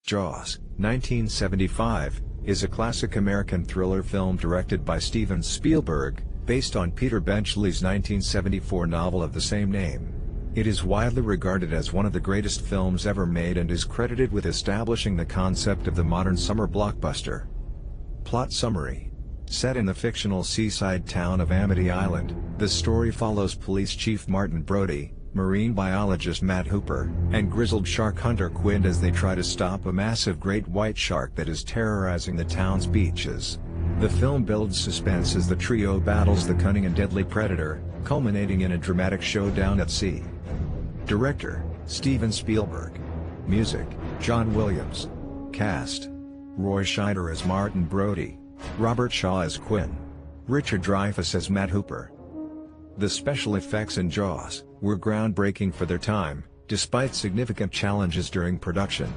Jaws, 1975, is a classic American thriller film directed by Steven Spielberg, based on Peter Benchley's 1974 novel of the same name. It is widely regarded as one of the greatest films ever made and is credited with establishing the concept of the modern summer blockbuster. Plot summary. Set in the fictional seaside town of Amity Island, the story follows Police Chief Martin Brody, marine biologist Matt Hooper, and grizzled shark hunter Quint as they try to stop a massive great white shark that is terrorizing the town's beaches. The film builds suspense as the trio battles the cunning and deadly predator, culminating in a dramatic showdown at sea. Director, Steven Spielberg. Music, John Williams. Cast: Roy Scheider as Martin Brody, Robert Shaw as Quint, Richard Dreyfuss as Matt Hooper. The special effects in Jaws were groundbreaking for their time, despite significant challenges during production.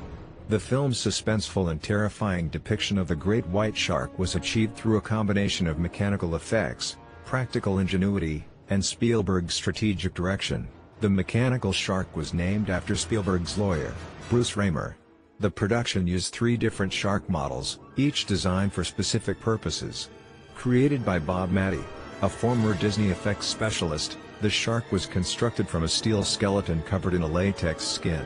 The film's suspenseful and terrifying depiction of the great white shark was achieved through a combination of mechanical effects, practical ingenuity, and Spielberg's strategic direction. The mechanical shark was named after Spielberg's lawyer, Bruce Raymer. The production used 3 different shark models, each designed for specific purposes. Created by Bob Matty, a former Disney effects specialist, the shark was constructed from a steel skeleton covered in a latex skin.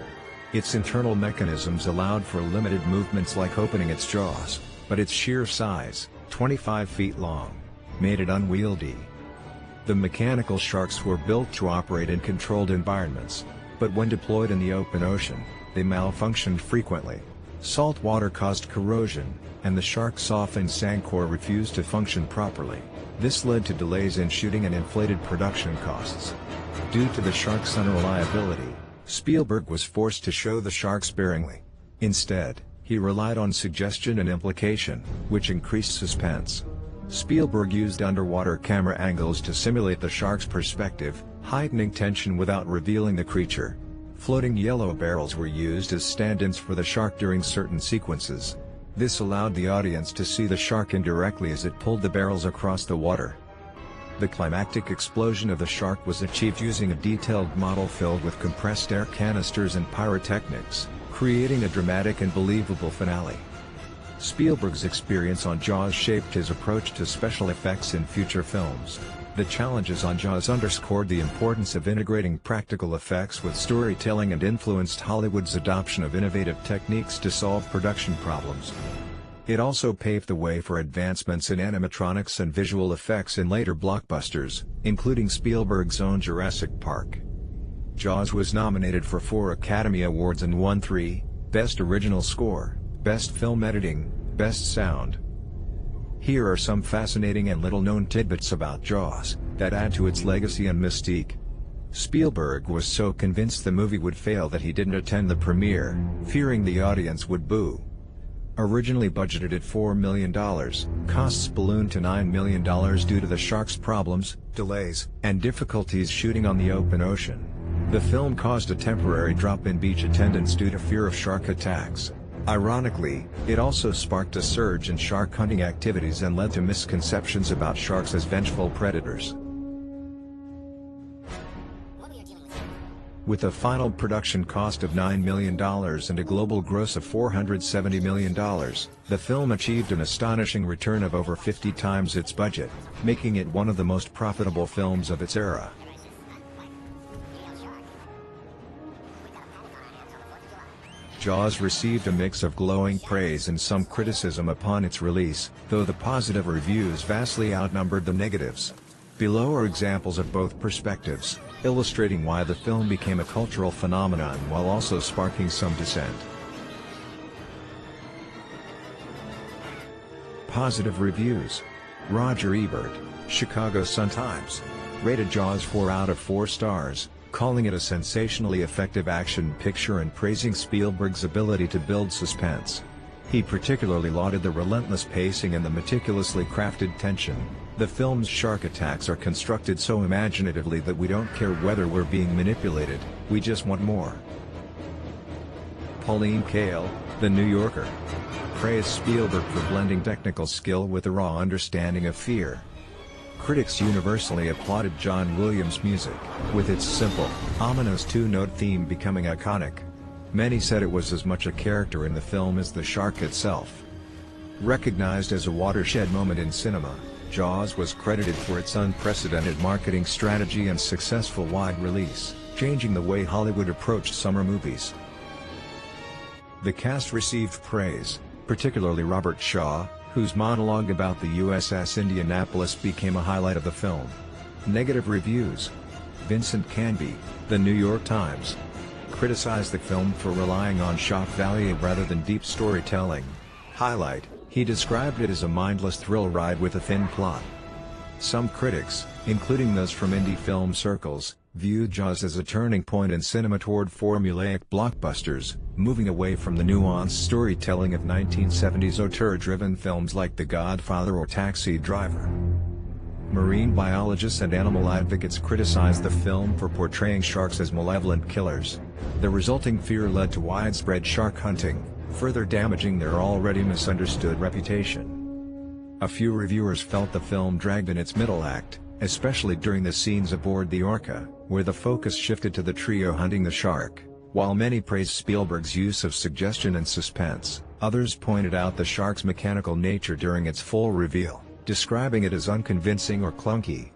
Its internal mechanisms allowed for limited movements like opening its jaws, but its sheer size, 25 feet long, made it unwieldy. The mechanical sharks were built to operate in controlled environments, but when deployed in the open ocean, they malfunctioned frequently. Salt water caused corrosion, and the shark's softened sand core refused to function properly. This led to delays in shooting and inflated production costs. Due to the shark's unreliability, Spielberg was forced to show the shark sparingly. Instead, he relied on suggestion and implication, which increased suspense. Spielberg used underwater camera angles to simulate the shark's perspective, heightening tension without revealing the creature. Floating yellow barrels were used as stand-ins for the shark during certain sequences. This allowed the audience to see the shark indirectly as it pulled the barrels across the water. The climactic explosion of the shark was achieved using a detailed model filled with compressed air canisters and pyrotechnics, creating a dramatic and believable finale. Spielberg's experience on Jaws shaped his approach to special effects in future films. The challenges on Jaws underscored the importance of integrating practical effects with storytelling and influenced Hollywood's adoption of innovative techniques to solve production problems. It also paved the way for advancements in animatronics and visual effects in later blockbusters, including Spielberg's own Jurassic Park. Jaws was nominated for 4 Academy Awards and won 3: Best Original Score, Best Film Editing, Best Sound. Here are some fascinating and little-known tidbits about Jaws that add to its legacy and mystique. Spielberg was so convinced the movie would fail that he didn't attend the premiere, fearing the audience would boo. Originally budgeted at $4 million, costs ballooned to $9 million due to the shark's problems, delays, and difficulties shooting on the open ocean. The film caused a temporary drop in beach attendance due to fear of shark attacks. Ironically, it also sparked a surge in shark hunting activities and led to misconceptions about sharks as vengeful predators. With a final production cost of $9 million and a global gross of $470 million, the film achieved an astonishing return of over 50 times its budget, making it one of the most profitable films of its era. Jaws received a mix of glowing praise and some criticism upon its release, though the positive reviews vastly outnumbered the negatives. Below are examples of both perspectives, illustrating why the film became a cultural phenomenon while also sparking some dissent. Positive reviews. Roger Ebert, Chicago Sun-Times, rated Jaws 4 out of 4 stars, calling it a sensationally effective action picture and praising Spielberg's ability to build suspense. He particularly lauded the relentless pacing and the meticulously crafted tension. The film's shark attacks are constructed so imaginatively that we don't care whether we're being manipulated, we just want more. Pauline Kael, The New Yorker, praised Spielberg for blending technical skill with a raw understanding of fear. Critics universally applauded John Williams' music, with its simple, ominous 2-note theme becoming iconic. Many said it was as much a character in the film as the shark itself. Recognized as a watershed moment in cinema, Jaws was credited for its unprecedented marketing strategy and successful wide release, changing the way Hollywood approached summer movies. The cast received praise, particularly Robert Shaw, whose monologue about the USS Indianapolis became a highlight of the film. Negative reviews. Vincent Canby, The New York Times, criticized the film for relying on shock value rather than deep storytelling. Highlight, he described it as a mindless thrill ride with a thin plot. Some critics, including those from indie film circles, viewed Jaws as a turning point in cinema toward formulaic blockbusters, moving away from the nuanced storytelling of 1970s auteur-driven films like The Godfather or Taxi Driver. Marine biologists and animal advocates criticized the film for portraying sharks as malevolent killers. The resulting fear led to widespread shark hunting, further damaging their already misunderstood reputation. A few reviewers felt the film dragged in its middle act, especially during the scenes aboard the Orca, where the focus shifted to the trio hunting the shark. While many praised Spielberg's use of suggestion and suspense, others pointed out the shark's mechanical nature during its full reveal, describing it as unconvincing or clunky.